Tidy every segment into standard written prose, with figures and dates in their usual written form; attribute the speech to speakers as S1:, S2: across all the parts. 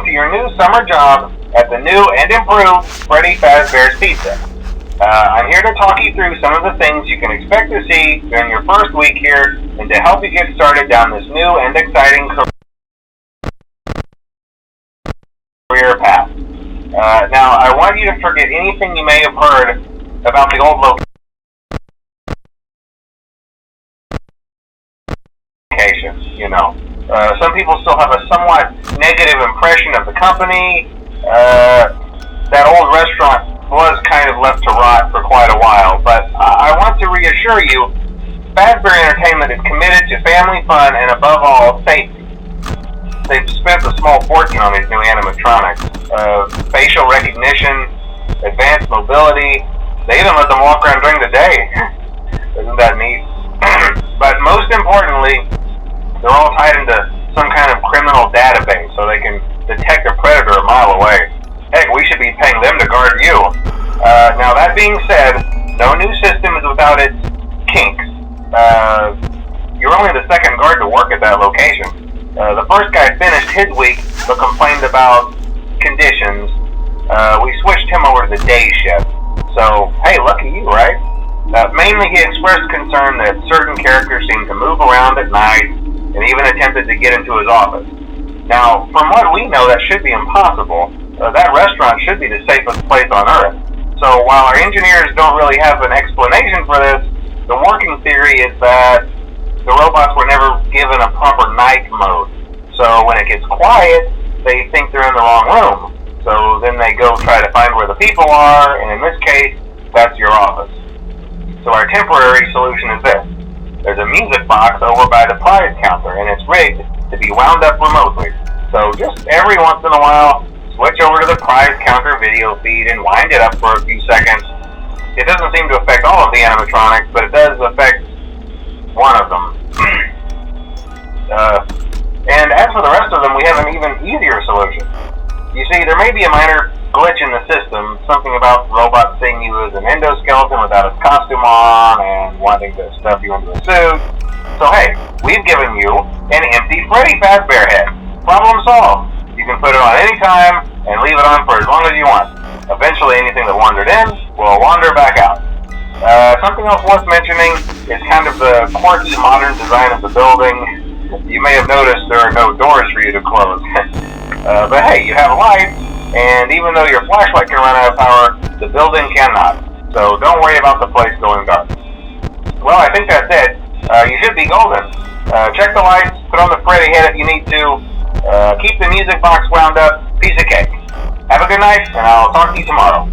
S1: to your new summer job at the new and improved Freddy Fazbear's Pizza. I'm here to talk you through some of the things you can expect to see during your first week here and to help you get started down this new and exciting career path. Now, I want you to forget anything you may have heard about the old location, you know. Some people still have a somewhat negative impression of the company. That old restaurant was kind of left to rot for quite a while, but I want to reassure you, Fazbear Entertainment is committed to family fun and above all, safety. They've spent a small fortune on these new animatronics. Facial recognition, advanced mobility, they even let them walk around during the day. Isn't that neat? But most importantly, they're all tied into some kind of criminal database so they can detect a predator a mile away. Heck, we should be paying them to guard you. Now that being said, no new system is without its kinks. You're only the second guard to work at that location. The first guy finished his week but complained about conditions. We switched him over to the day shift. So, hey, lucky you, right? Mainly he expressed concern that certain characters seemed to move around at night and even attempted to get into his office. Now, from what we know, that should be impossible. That restaurant should be the safest place on Earth. So while our engineers don't really have an explanation for this, the working theory is that the robots were never given a proper night mode. So when it gets quiet, they think they're in the wrong room. So then they go try to find where the people are, and in this case, that's your office. So our temporary solution is this. There's a music box over by the prize counter, and it's rigged to be wound up remotely. So just every once in a while, switch over to the prize counter video feed and wind it up for a few seconds. It doesn't seem to affect all of the animatronics, but it does affect one of them. And as for the rest of them, we have an even easier solution. You see, there may be a minor glitch in the system, something about robots seeing you as an endoskeleton without its costume on and wanting to stuff you into a suit. So hey, we've given you an empty Freddy Fazbear head. Problem solved. You can put it on any time and leave it on for as long as you want. Eventually anything that wandered in will wander back out. Something else worth mentioning is kind of the quirky modern design of the building. You may have noticed there are no doors for you to close. But hey, you have a light, and even though your flashlight can run out of power, the building cannot. So don't worry about the place going dark. Well, I think that's it. You should be golden. Check the lights, put on the Freddy head if you need to. Keep the music box wound up. Piece of cake. Have a good night, and I'll talk to you tomorrow.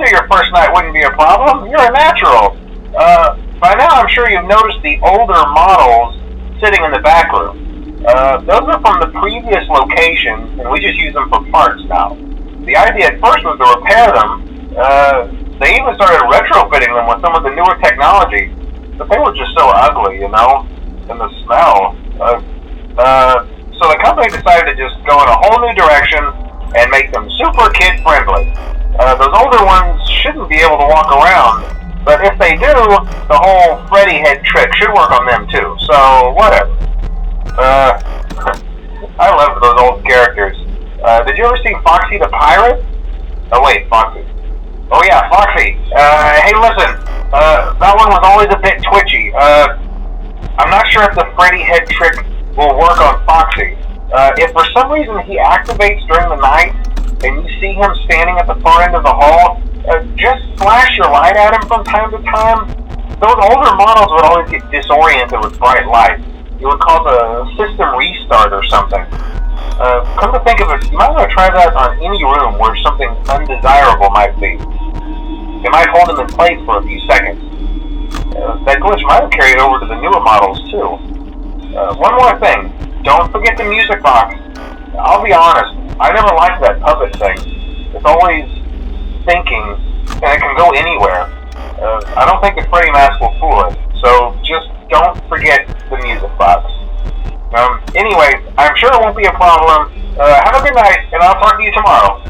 S1: knew your first night wouldn't be a problem. You're a natural. By now I'm sure you've noticed the older models sitting in the back room. Those are from the previous location, and we just use them for parts now. The idea at first was to repair them. They even started retrofitting them with some of the newer technology, but they were just so ugly, you know, and the smell. So the company decided to just go in a whole new direction and make them super kid-friendly. Those older ones shouldn't be able to walk around, but if they do, the whole Freddy head trick should work on them too, so whatever. I loved those old characters. Did you ever see Foxy the Pirate? Oh wait, Foxy. Oh yeah, Foxy. Hey listen, that one was always a bit twitchy. I'm not sure if the Freddy head trick will work on Foxy. If for some reason he activates during the night, and you see him standing at the far end of the hall, just flash your light at him from time to time. Those older models would always get disoriented with bright light. It would cause a system restart or something. Come to think of it, you might want to try that on any room where something undesirable might be. It might hold him in place for a few seconds. That glitch might have carried over to the newer models too. One more thing, don't forget the music box. I'll be honest, I never liked that puppet thing. It's always thinking, and it can go anywhere. I don't think the Freddy mask will fool it, so just don't forget the music box. Anyway, I'm sure it won't be a problem. Have a good night, and I'll talk to you tomorrow.